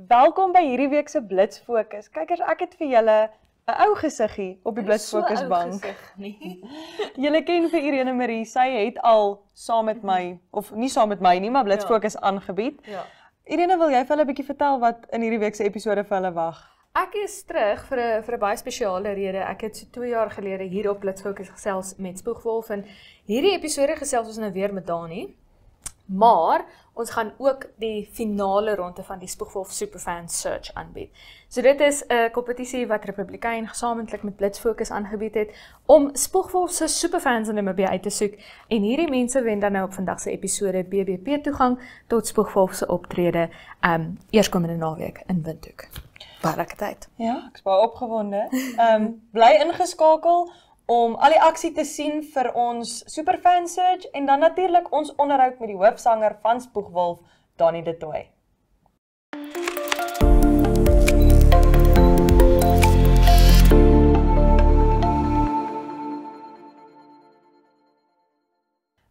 Welkom by hierdie week se Blitsfokus. Kykers, ek het vir julle 'n ou gesiggie op die Blitsfokusbank. Julle ken vir Irene Marie, sy het al saam met my, of nie saam met my nie, maar Blitsfokus aangebied. Ja. Irene, wil jy vir hulle 'n bietjie vertel wat in hierdie week se episode vir hulle wag? Ek is terug vir 'n baie spesiale rede. Ek het so 2 jaar gelede hier op Blitsfokus gesels met Spoegwolf en hierdie episode gesels ons nou weer met Dani. Maar ons gaan ook die finale ronde van die Spoegwolf Superfan Search aanbied. So dit is 'n kompetisie wat Republikein gesamentlik met Blitsfokus aangebied het om Spoegwolf se superfans in Namibië uit te soek. En hierdie mense wen dan nou op vandag se episode BBP toegang tot Spoegwolf se optrede eerskomende naweek in Windhoek. Baie lekker tyd. Ja, ek is baie opgewonde. Bly ingeskakel om al die aksie te sien vir ons Superfan Search en dan natuurlik ons onderhoud met die hoofsanger van Spoegwolf, Dani de Tooy.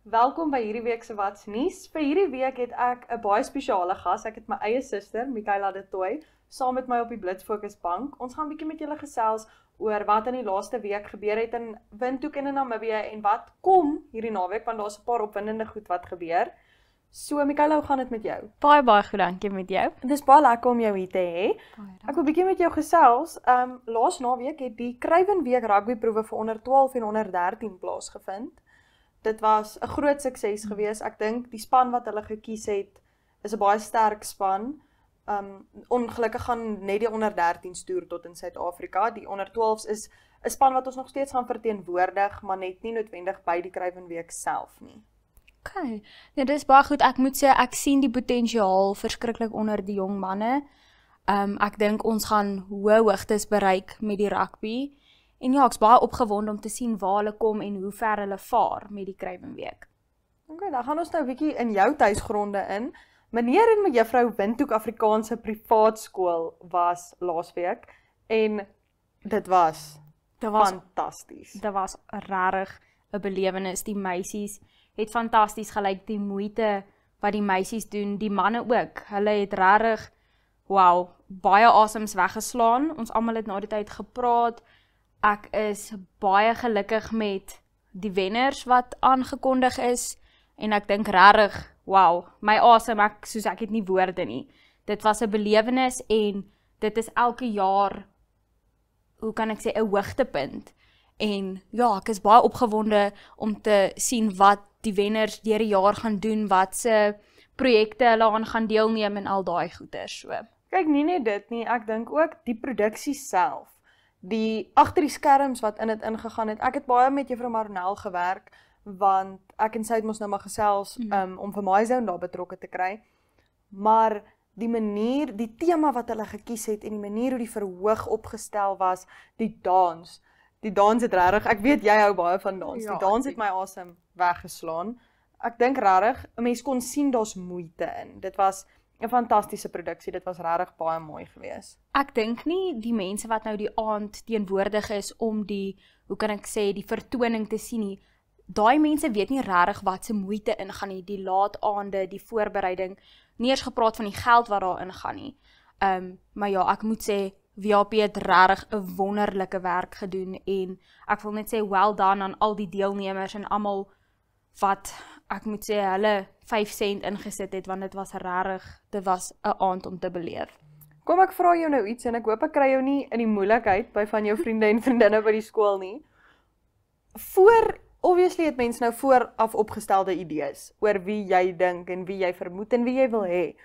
Welkom by hierdie week se Wat's Nuus. Vir hierdie week het ek 'n baie spesiale gas. Ek het my eie suster, Michaela de Tooy, saam met my op die Blitsfokusbank. Ons gaan 'n bietjie met julle gesels oor wat in die laaste week gebeur het in Windhoek en in Namibië en wat kom hierdie naweek, want daar's 'n paar opwindende goed wat gebeur. So Michaela, hoe gaan dit met jou? Baie goed, dankie met jou. Dit is baie lekker om jou hier te hê. Ek wil 'n bietjie met jou gesels. Laas naweek het die Kruiwenweek rugbyproewe vir onder 12 en onder 13 plaasgevind. Dit was 'n groot sukses geweest. Ek dink die span wat hulle gekies het is 'n baie sterk span. Ongelukkig gaan net die onder 13's toer tot in Suid-Afrika. Die onder 12's is 'n span wat ons nog steeds gaan verteenwoordig, maar net nie noodwendig by die Kruiwenweek self nie. Okay. Ja, dis baie goed. Ek moet sê ek sien die potensiaal verskriklik onder die jong manne. Ek dink ons gaan hoë hoogtes bereik met die rugby. En ja, ek's baie opgewonde om te sien waar hulle kom en hoe ver hulle vaar met die Kruiwenweek. Okay, dan gaan ons nou 'n bietjie in jou tuisgronde in. Meneer en mevrou Windhoek Afrikaanse Privaat Skool was laasweek en dit was fantasties. Dit was regtig 'n belewenis. Die meisies het fantasties gelyk, die moeite wat die meisies doen, die manne ook. Hulle het regtig baie asems weggeslaan. Ons almal het na die tyd gepraat. Ek is baie gelukkig met die wenners wat aangekondig is en ek dink regtig, my asem, ek het nie woorde nie. Dit was 'n belewenis en dit is elke jaar, hoe kan ek sê, 'n hoogtepunt. En ja, ek is baie opgewonde om te sien wat die wenners deur die jaar gaan doen, wat se projekte hulle aan gaan deelneem en al daai goeters so. Kyk, nie net dit nie, ek dink ook die produksie self. Die agter die skerms wat in dit ingegaan het. Ek het baie met Juffrou Marnel gewerk, want ek en sy het mos nou maar gesels om vir MyZone daar betrokke te kry. Maar die manier, die tema wat hulle gekies het en die manier hoe die verhoog opgestel was, die dans het regtig, ek weet jy hou baie van dans, die dans het my asem weggeslaan. Ek dink regtig, 'n mens kon sien daar's moeite in. Dit was 'n fantastiese produksie, dit was regtig baie mooi geweest. Ek dink nie die mense wat nou die aand teenwoordig is om die, hoe kan ek sê, die vertoning te sien nie, daai mense weet nie regtig wat se moeite ingaan nie, die laat aande, die voorbereiding, nie eers gepraat van die geld wat daar ingaan nie. Maar ja, ek moet sê, WAP het regtig 'n wonderlike werk gedoen en ek wil net sê well done aan al die deelnemers en almal wat, ek moet sê, hulle 5 sent ingesit het, want dit was 'n aand om te beleef. Kom ek vra jou nou iets en ek hoop ek kry jou nie in die moeilikheid by van jou vriende en vriendinne by die skool nie. Obviously het mense nou vooraf opgestelde idees oor wie jy dink en wie jy vermoed en wie jy wil hê.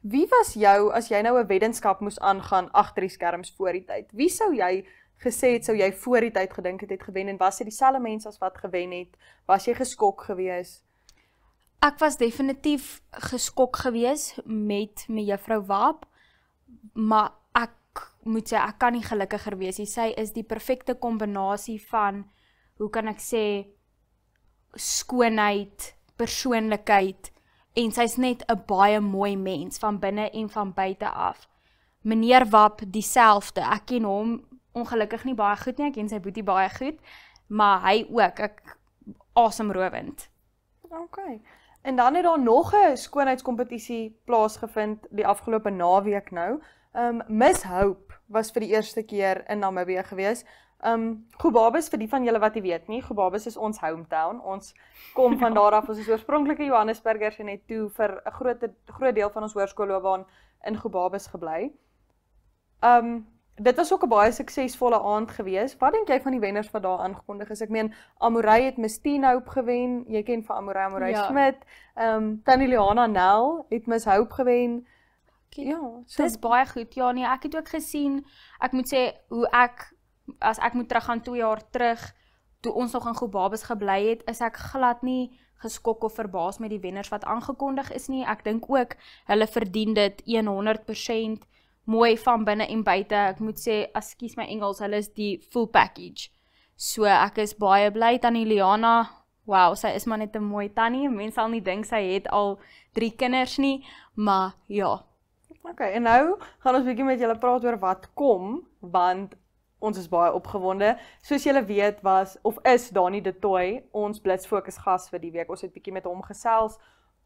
Wie was jou, as jy nou 'n weddenskap moes aangaan agter die skerms voor die tyd? Wie sou jy gesê het, sou jy voor die tyd gedink het gewen en was dit dieselfde mense as wat gewen het? Was jy geskok gewees? Ek was definitief geskok gewees met mevrou Waap, maar ek moet sê, ek kan nie gelukkiger wees nie. Sy is die perfekte kombinasie van, hoe kan ek sê, skoonheid, persoonlikheid, en sy's net 'n baie mooi mens, van binne en van buite af. Meneer Wap, dieselfde, ek ken hom ongelukkig nie baie goed nie, ek ken sy boetie baie goed, maar hy ook, ek asemrowend. Okay. En dan het daar nog 'n skoonheidskompetisie plaasgevind die afgelope naweek nou, Miss Hope was vir die eerste keer in Namibië gewees. Gobabis, vir die van julle wat nie weet nie, Gobabis is ons hometown. Ons kom van daar af, ons is oorspronklike Johannesburgers en het toe vir 'n groot deel van ons hoërskoolloopbaan in Gobabis gebly. Dit was ook 'n baie suksesvolle aand gewees. Wat dink jy van die wenners wat daar aangekondig is? Ek meen, Amorey het Miss Teen Hope gewen. Jy ken van Amorey Smit. Tannie Liana Nel het Miss Hope gewen. Ja, dis baie goed. Ja, nee, ek het ook gesien, ek moet sê, as ek moet teruggaan 2 jaar terug, toe ons nog in Gobabis gebly het, is ek glad nie geskok of verbaas met die wenners wat aangekondig is nie. Ek dink ook, hulle verdien dit 100%. Mooi van binne en buite. Ek moet sê, ekskuus my Engels, hulle is die full package. So ek is baie bly. Tannie Liana, wow, sy is maar net 'n mooi tannie. Mense sal nie dink sy het al 3 kinders nie, maar ja. Okay, en nou gaan ons bietjie met julle praat oor wat kom, want ons is baie opgewonde. Soos julle weet is Dani de Tooy ons Blitsfokus gas vir die week. Ons het bietjie met hom gesels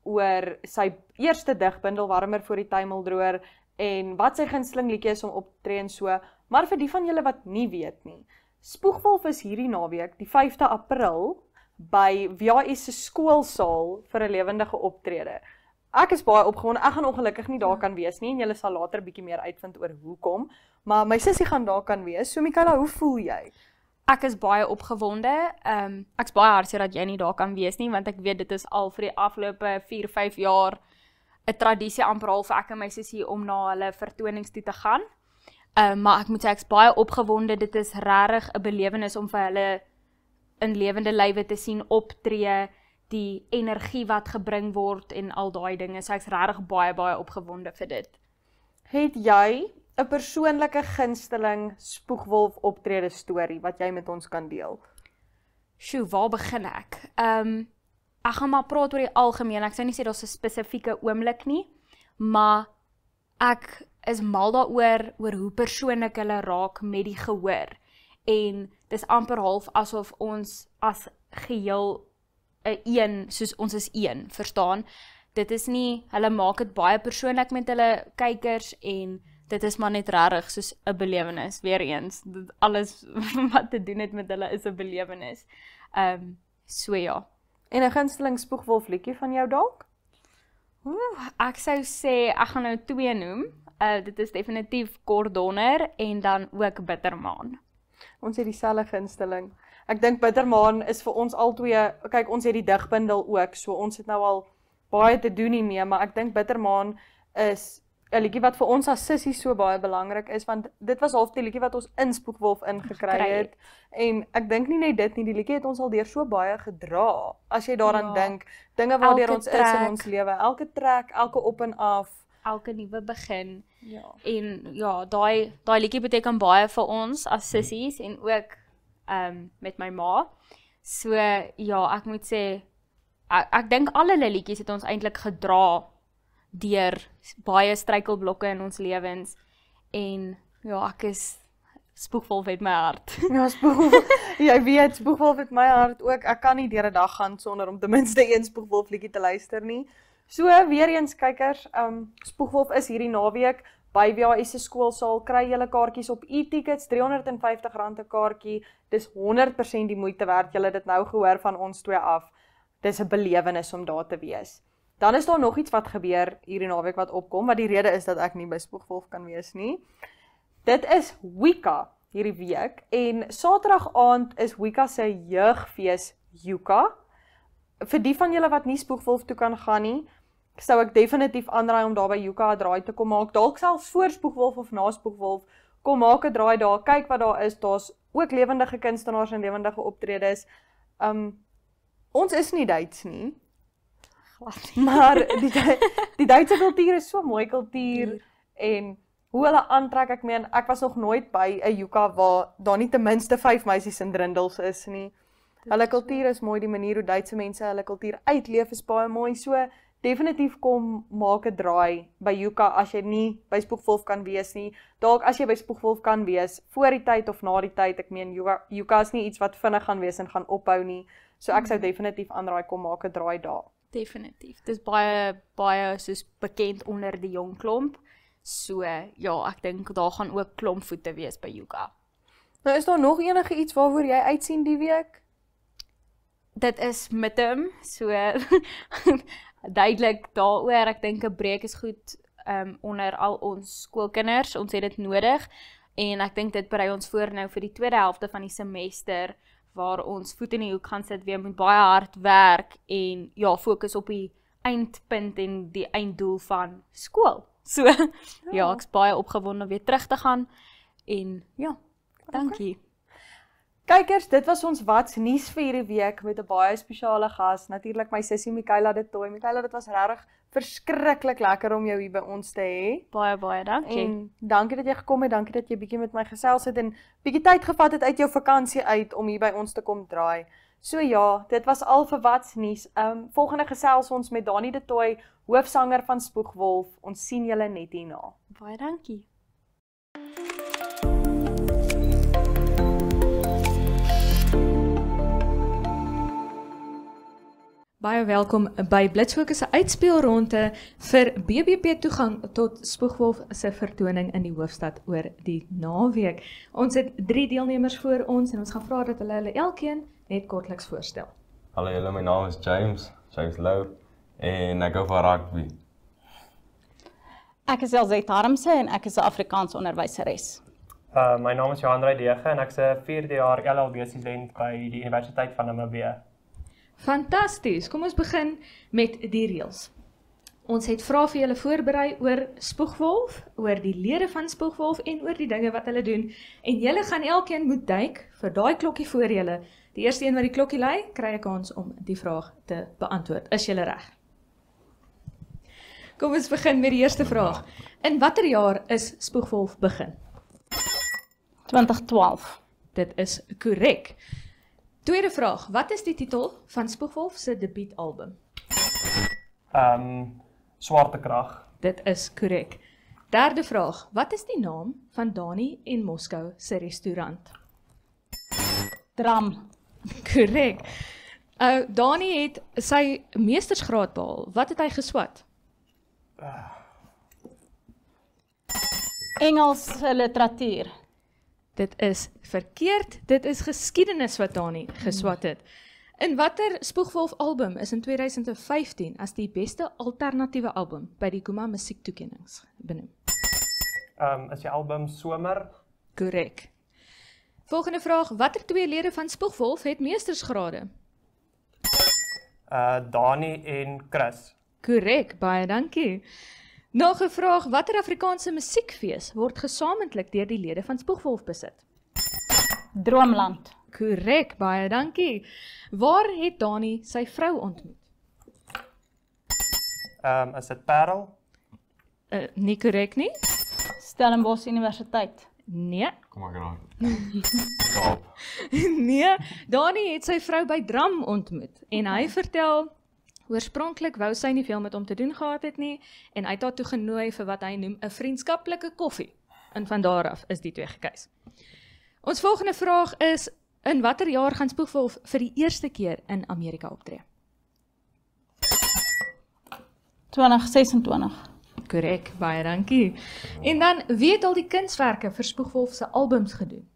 oor sy eerste digbundel Warmer voor die tuimeldroër en wat sy gunsteling liedjie is om op te tree en so. Maar vir die van julle wat nie weet nie, Spoegwolf is hierdie naweek, die 5de April, by VAS se skoolsaal vir 'n lewendige optrede. Ek is baie opgewonde. Ek gaan ongelukkig nie daar kan wees nie en julle sal later bietjie meer uitvind oor hoekom, maar my sussie gaan daar kan wees. So Michaela, hoe voel jy? Ek is baie opgewonde. Ek's baie hartseer dat jy nie daar kan wees nie, want ek weet dit is al vir die afgelope 4-5 jaar 'n tradisie amper al vir ek en my sussie om na hulle vertonings toe te gaan. Maar ek moet sê ek's baie opgewonde. Dit is regtig 'n belewenis om vir hulle in lewende lywe te sien optree, die energie wat gebring word en al daai dinge. So ek's regtig baie opgewonde vir dit. Het jy 'n persoonlike gunsteling Spoegwolf optrede storie wat jy met ons kan deel? Sjoe, waar begin ek? Ek gaan maar praat oor die algemeen. Ek sou nie sê daar's 'n spesifieke oomblik nie, maar ek is mal daaroor hoe persoonlik hulle raak met die gehoor. En dis amper half asof ons as geheel 'n een, soos ons is een, verstaan? Dit is nie, hulle maak dit baie persoonlik met hulle kykers en dit is maar net regtig soos 'n belewenis. Weer eens, alles wat te doen het met hulle is 'n belewenis. So ja. En 'n gunsteling Spoegwolf liedjie van jou dalk? Ek sou sê, ek gaan nou 2 noem. Dit is definitief Kordonner en dan ook Bittermaan. Ons het dieselfde gunsteling. Ek dink Bittermaan is vir ons albei, kyk ons het die digbundel ook, so ons het nou al baie te doen hiermee, maar ek dink Bittermaan is 'n liedjie wat vir ons as sissies so baie belangrik is, want dit was half die liedjie wat ons in Spoegwolf ingekry het. En ek dink nie net dit nie, die liedjie het ons al deur so baie gedra. As jy daaraan dink, dinge waardeur ons is in ons lewe, elke trek, elke op en af, elke nuwe begin. Ja. En ja, daai liedjie beteken baie vir ons as sissies en ook met my ma. So ja, ek moet sê ek dink al hulle liedjies het ons eintlik gedra deur baie struikelblokke in ons lewens en ja, ek is Spoegwolf het my hart. Ja, Spoegwolf. Jy weet, Spoegwolf het my hart ook. Ek kan nie deur 'n dag gaan sonder om ten minste een Spoegwolf liedjie te luister nie. So weer eens kykers, Spoegwolf is hierdie naweek by VAS se skoolsaal. Kry julle kaartjies op e-tickets, R350 'n kaartjie. Dis 100% die moeite werd. Julle het dit nou gehoor van ons 2 af. Dis 'n belewenis om daar te wees. Dan is daar nog iets wat gebeur hierdie naweek wat opkom, wat die rede is dat ek nie by Spoegwolf kan wees nie. Dit is Wika hierdie week en Saterdag aand is Wika se jeugfees Yuka. Vir die van julle wat nie Spoegwolf toe kan gaan nie, sou ek definitief aanraai om daar by Yuka 'n draai te kom maak. Dalk selfs voor Spoegwolf of na Spoegwolf. Kom maak 'n draai daar, kyk wat daar is. Daar's ook lewendige kunstenaars en lewendige optredes. Ons is nie Duits nie. Maar die Duitse kultuur is so mooi kultuur en hoe hulle aantrek, ek meen, ek was nog nooit by 'n Yuka waar daar nie ten minste 5 meisies in drindels is nie. Hulle kultuur is mooi, die manier hoe Duitse mense hulle kultuur uitleef is baie mooi, so definitief kom maak 'n draai by Yuka as jy nie by Spoegwolf kan wees nie. Dalk as jy by Spoegwolf kan wees, voor die tyd of na die tyd, ek meen Yuka is nie iets wat vinnig gaan wees en gaan ophou nie, so ek sou definitief aanraai kom maak 'n draai daar. Definitief. Dit is baie soos bekend onder die jong klomp. So ja, ek dink daar gaan ook klomp voete wees by yoga. Nou is daar nog enige iets waarvoor jy uitsien die week? Dit is midterm, so duidelik daaroor, ek dink 'n breek is goed onder al ons skoolkinders, ons het dit nodig en ek dink dit berei ons voor nou vir die tweede helfte van die semester waar ons voet in die hoek gaan sit, weer moet baie hard werk en ja, fokus op die eindpunt en die einddoel van skool. So ja, ek's baie opgewonde om weer terug te gaan en ja, dankie. Kykers, dit was ons Wat's nuus vir hierdie week met 'n baie spesiale gas. Natuurlik my sussie Michaela de Tooy. Michaela, dit was regtig verskriklik lekker om jou hier by ons te hê. Baie dankie. En dankie dat jy gekom het, dankie dat jy bietjie met my gesels het en bietjie tyd gevat het uit jou vakansie uit om hier by ons te kom draai. So ja, dit was al vir Wat's nuus. Volgende gesels ons met Dani de Tooy, hoofsanger van Spoegwolf. Ons sien julle net hierna. Baie dankie. Baie welkom by Blitsfokus se uitspeelronde vir BBP toegang tot Spoegwolf se vertoning in die hoofstad oor die naweek. Ons het 3 deelnemers voor ons en ons gaan vra dat hulle elkeen net kortliks voorstel. Hallo julle, my naam is James Lou en ek hou van rugby. Ek is Elzette Harmse en ek is 'n Afrikaans onderwyseres. My naam is Johan Reidege en ek is 'n 4de jaar LLB student by die Universiteit van Namibië. Fantasties, kom ons begin met die reëls. Ons het vrae vir julle voorberei oor Spoegwolf, oor die lede van Spoegwolf en oor die dinge wat hulle doen. En julle gaan elkeen moet duik vir daai klokkie voor julle. Die eerste een wat die klokkie lui, kry 'n kans om die vraag te beantwoord. Is julle reg? Kom ons begin met die eerste vraag. In watter jaar is Spoegwolf begin? 2012. Dit is korrek. Tweede vraag, wat is die titel van Spoegwolf se debuutalbum? Swarte Krag. Dit is korrek. Derde vraag, wat is die naam van Dani en Moskou se restaurant? Dram. Korrek. Dani het sy meestersgraad behaal. Wat het hy geswat? Engels literatuur. Dit is verkeerd. Dit is geskiedenis wat Dani geswat het. In watter Spoegwolf album is in 2015 as die beste alternatiewe album by die Guma musiektoekennings benoem? Is die album Somer? Korrek. Volgende vraag, watter 2 lede van Spoegwolf het meestersgrade? Dani en Chris. Korrek, baie dankie. Nog 'n vraag, watter Afrikaanse musiekfees word gesamentlik deur die lede van Spoegwolf besit? Droomland. Korrek, baie dankie. Waar het Dani sy vrou ontmoet? Is dit Parel? Nie korrek nie? Stellenbosch Universiteit. Nee. Kom ek raak. Kaap. Nee, Dani het sy vrou by Dram ontmoet en hy vertel oorspronklik wou sy nie veel met hom te doen gehad het nie en hy het haar toe genooi vir wat hy noem 'n vriendskaplike koffie. En van daar af is die 2 gekies. Ons volgende vraag is, in watter jaar gaan Spoegwolf vir die eerste keer in Amerika optree? 2026. Korrek, baie dankie. En dan, wie het al die kunswerke vir Spoegwolf se albums gedoen?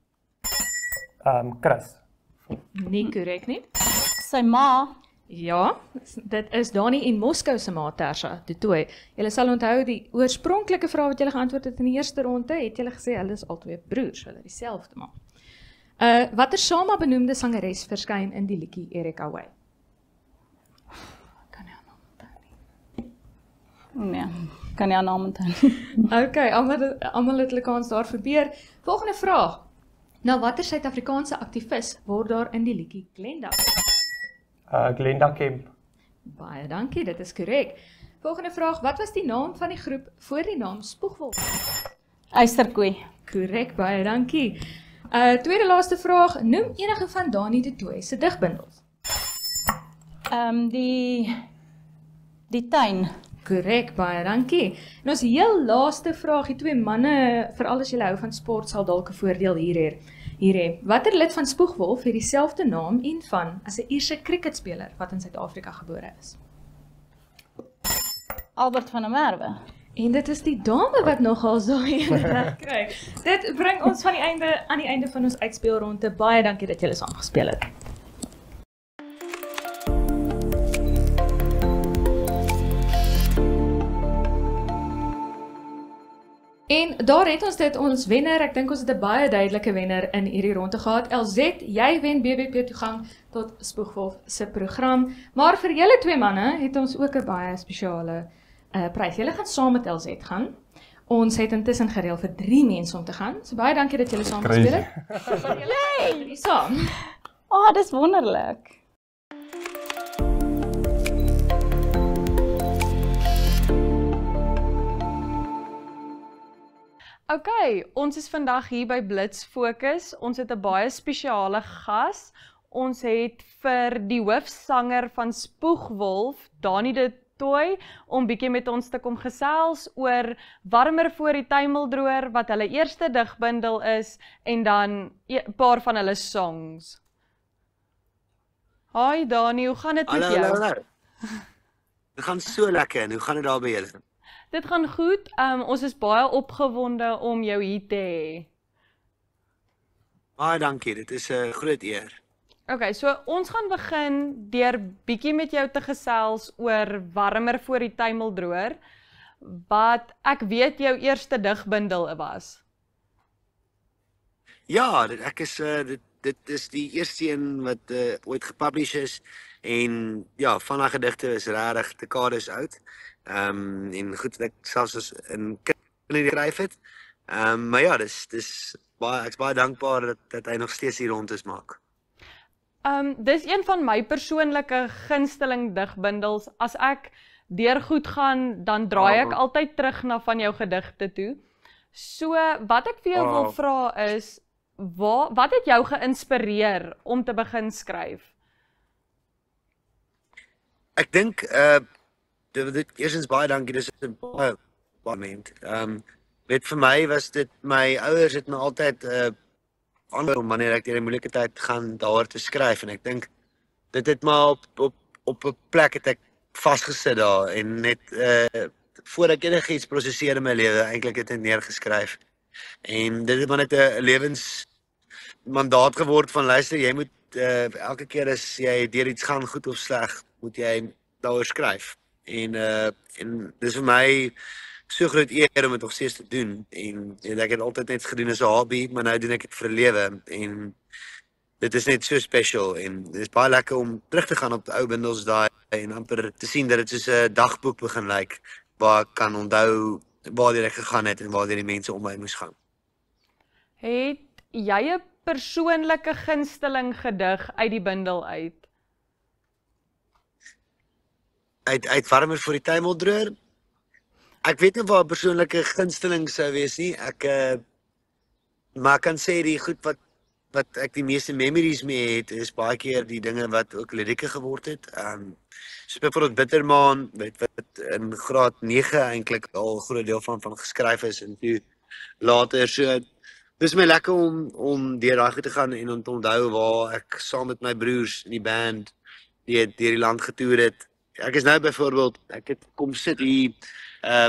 Chris. Nie korrek nie. Sy ma. Ja, dit is Dani en Moskou se ma Tersha de Tooy. Julle sal onthou die oorspronklike vraag wat julle geantwoord het in die eerste ronde, het julle gesê hulle is albei broers, hulle dieselfde ma. Watter Sama benoemde sangeres verskyn in die liedjie Erika Way? Kan nie haar naam onthou nie. Nee, kan nie haar naam onthou nie. Okay, almal het hulle kans daar verbeur. Volgende vraag. Na watter Suid-Afrikaanse aktivis word daar in die liedjie Glenda? Glenda Kemp. Baie dankie, dit is korrek. Volgende vraag, wat was die naam van die groep voor die naam Spoegwolf? Eysterkooi. Korrek, baie dankie. Tweede laaste vraag, noem enige van Dani de Tooy se digbundels. Die tuin. Korrek, baie dankie. En ons heel laaste vraag, die 2 manne, veral as julle hou van sport, sal dalk 'n voordeel hier hê. Watter lid van Spoegwolf het dieselfde naam en van as 'n Ierse cricketspeler wat in Suid-Afrika gebore is? Albert van der Merwe. En dit is die dame wat nogal so reg kry. Dit bring ons van aan die einde van ons uitspeelronde. Baie dankie dat julle saam gespeel het. En daar het ons dit, ons wenner, ek dink ons het 'n baie duidelike wenner in hierdie ronde gehad. LZ, jy wen BBP toegang tot Spoegwolf se program, maar vir julle twee manne het ons ook 'n baie spesiale prys. Julle gaan saam met LZ gaan. Ons het intussen gereël vir 3 mense om te gaan. So baie dankie dat julle saam gespeel het. Julle saam. Dis wonderlik. OK, ons is vandag hier by Blitz Fokus. Ons het 'n baie spesiale gas. Ons het vir die hoofsanger van Spoegwolf, Dani de Tooy, om bietjie met ons te kom gesels oor Warmer voor die tuimeldroër, wat hulle eerste digbundel is, en dan 'n paar van hulle songs. Hi Dani, hoe gaan dit met jou? Hallo. Dit gaan so lekker en hoe gaan dit daar by julle? Dit gaan goed. Ons is baie opgewonde om jou hier te hê. Baie dankie, dit is 'n groot eer. OK, so ons gaan begin deur bietjie met jou te gesels oor Warmer voor die tuimeldroër, wat ek weet jou eerste digbundel was. Ja, dit is die eerste een wat ooit gepublish is en ja, van haar gedigte is regtig dekades oud. En goed dat ek selfs as 'n kind skryf het. Maar ja, dis baie ek's baie dankbaar dat hy nog steeds hier rond is maak. Dis een van my persoonlike gunsteling digbundels. As ek deur goed gaan, dan draai ek altyd terug na van jou gedigte toe. So, wat ek vir jou wil vra is, wat het jou geïnspireer om te begin skryf? Ek dink eerstens baie dankie, dis 'n baie moment. Weet vir my was dit, my ouers het my altyd aanbeveel wanneer ek deur 'n moeilike tyd gaan daar te skryf, en ek dink dit het maar op 'n plek het ek vasgesit daar en net voordat ek enigiets prosesseer in my lewe, eintlik het ek neergeskryf. En dit het maar net 'n lewensmandaat geword van luister, jy moet elke keer as jy deur iets gaan, goed of sleg, moet jy daaroor skryf. En dis vir my so groot eer om dit nog steeds te doen. En ek het altyd net gedoen as 'n hobby, maar nou doen ek dit vir 'n lewe. En dit is net so special en dit is baie lekker om terug te gaan op die ou bundels daai en amper te sien dat dit soos 'n dagboek begin lyk, waar ek kan onthou waar ek gegaan het en waar die mense om my moes gaan. Het jy 'n persoonlike gunsteling gedig uit die bundel uit? Uit Warmer voor die tuimeldroër? Ek weet nie waar 'n persoonlike gunsteling sou wees nie. Maar ek kan sê die goed wat ek die meeste memories mee het, is baie keer die dinge wat ook lirieke geword het. Soos byvoorbeeld Bittermaan, wat in graad 9 eintlik al 'n groot deel van geskryf is en toe later. So dis my lekker om deur daai goed te gaan en om te onthou waar ek saam met my broers in die band deur die land getoer het. Ek is nou byvoorbeeld, ek het kom sit hier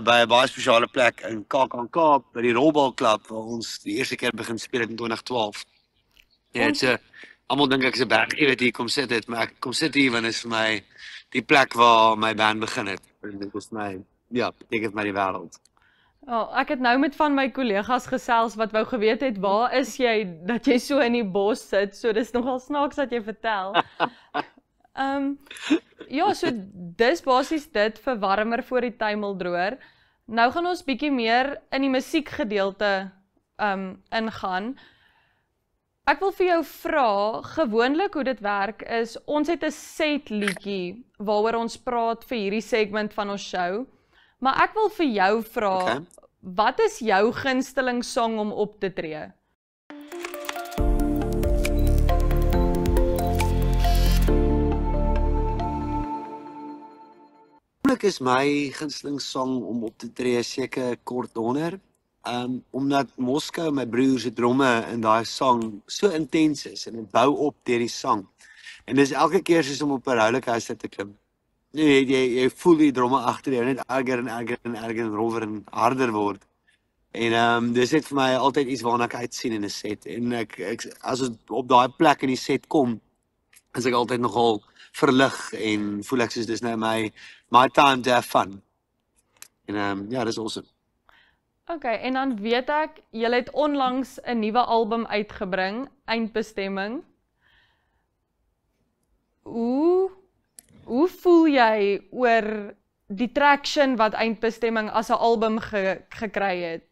by 'n baie spesiale plek in KAKNK by die Rolbalklub waar ons die eerste keer begin speel het in 2012. Ja, dit almal dink ek is 'n berg, jy weet hier kom sit het, maar ek kom sit hier want dit is vir my die plek waar my band begin het. En dit is my, ja, beteken my die wêreld. Ek het nou met van my kollegas gesels wat wou geweet het, waar is jy dat jy so in die bos sit? So dis nogal snaaks dat jy vertel. Ja, so dis basies dit vir Warmer voor die tuimeldroër. Nou gaan ons bietjie meer in die musiekgedeelte ingaan. Ek wil vir jou vra, gewoonlik hoe dit werk is, ons het 'n set liedjie waaroor ons praat vir hierdie segment van ons show. Maar ek wil vir jou vra, Wat is jou gunsteling song om op te tree? Is my gunsteling song om op te tree seker Kort Donder. Omdat Moskou, my broer se dromme in daai song so intens is en dit bou op deur die sang. En dis elke keer soos om op 'n rollercoaster te klim. Nee, jy voel die dromme agter jou net erger en erger en erger en rower en harder word. En dis net vir my altyd iets waarna ek uitsien in 'n set. En ek as ons op daai plek in die set kom, is ek altyd nogal verlig en voel ek soos dis nou my time to have fun. En ja, dis awesome. Okay, en dan weet ek, julle het onlangs 'n nuwe album uitgebring, Eindbestemming. Hoe voel jy oor die traction wat Eindbestemming as 'n album gekry het?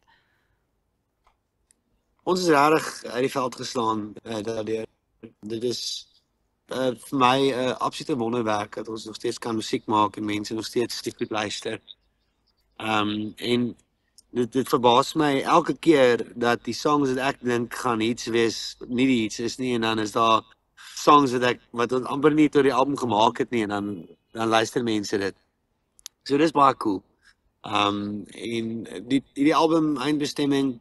Ons is regtig uit die veld geslaan daardeur. Dit is vir my 'n absolute wonderwerk dat ons nog steeds kan musiek maak en mense nog steeds die goed luister. En dit verbaas my elke keer dat die songs wat ek dink gaan hits wees, nie die hits is nie, en dan is daar songs wat ons amper nie tot die album gemaak het nie, en dan luister mense dit. So dis baie cool. En die album Eindbestemming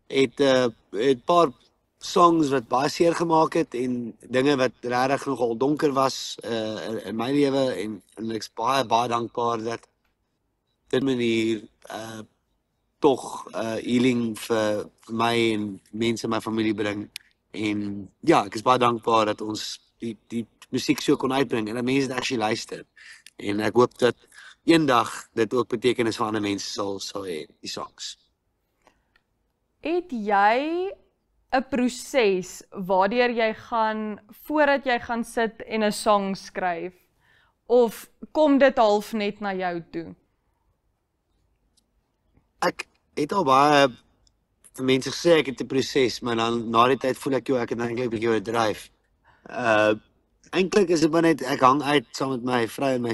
het 'n paar songs wat baie seer gemaak het en dinge wat regtig nogal donker was in my lewe, en ek's baie dankbaar dat dit manier tog healing vir my en mense in my familie bring. En ja, ek is baie dankbaar dat ons die musiek so kon uitbring en dat mense dit actually luister. En ek hoop dat eendag dit ook betekenis vir ander mense sal hê, die songs. Het jy 'n proses waardeur jy gaan voordat jy gaan sit en 'n song skryf, of kom dit half net na jou toe? Ek het al baie vir mense gesê ek het 'n proses, maar dan na die tyd voel ek ek het eintlik 'n bietjie oordryf. Eintlik is dit maar net ek hang uit saam met my vrou en my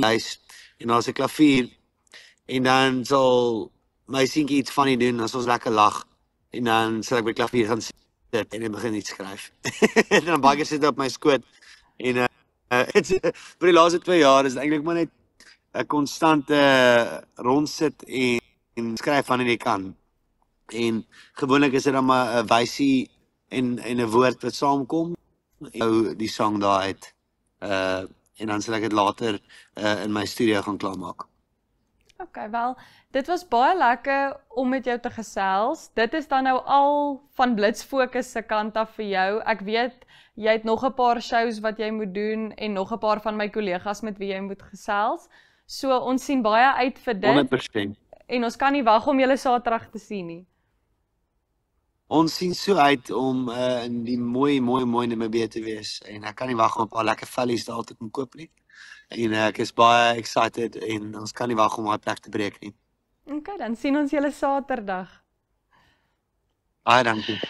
huis en daar's 'n klavier en dan sal my seentjie iets funny doen, dan sal ons lekker lag en dan sal ek by die klavier gaan sit en begin iets skryf. En dan baie sit op my skoot en vir die laaste 2 jaar is dit eintlik maar net 'n konstante rondsit en skryf wanneer jy kan. En gewoonlik is dit dan maar 'n wysie en 'n woord wat saamkom, die song daar uit. En dan sal ek dit later in my studio gaan klaarmaak. Okay, wel, dit was baie lekker om met jou te gesels. Dit is dan nou al van Blitz Fokus se kant af vir jou. Ek weet jy het nog 'n paar shows wat jy moet doen en nog 'n paar van my kollegas met wie jy moet gesels. So ons sien baie uit vir dit. 100%. En ons kan nie wag om julle Saterdag te sien nie. Ons sien so uit om in die mooi Namibië te wees en ek kan nie wag om 'n paar lekker vellies daar te kom koop nie. En ek is baie excited en ons kan nie wag om daai plek te breek nie. Okay, dan sien ons julle Saterdag. Baie dankie.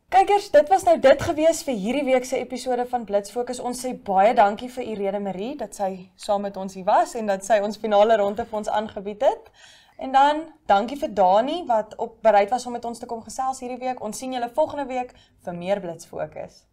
Kykers, dit was nou dit gewees vir hierdie week se episode van Blitz Fokus. Ons sê baie dankie vir Irene Marie dat sy saam met ons hier was en dat sy ons finale ronde vir ons aangebied het. En dan dankie vir Dani wat bereid was om met ons te kom gesels hierdie week. Ons sien julle volgende week vir meer Blitz Fokus.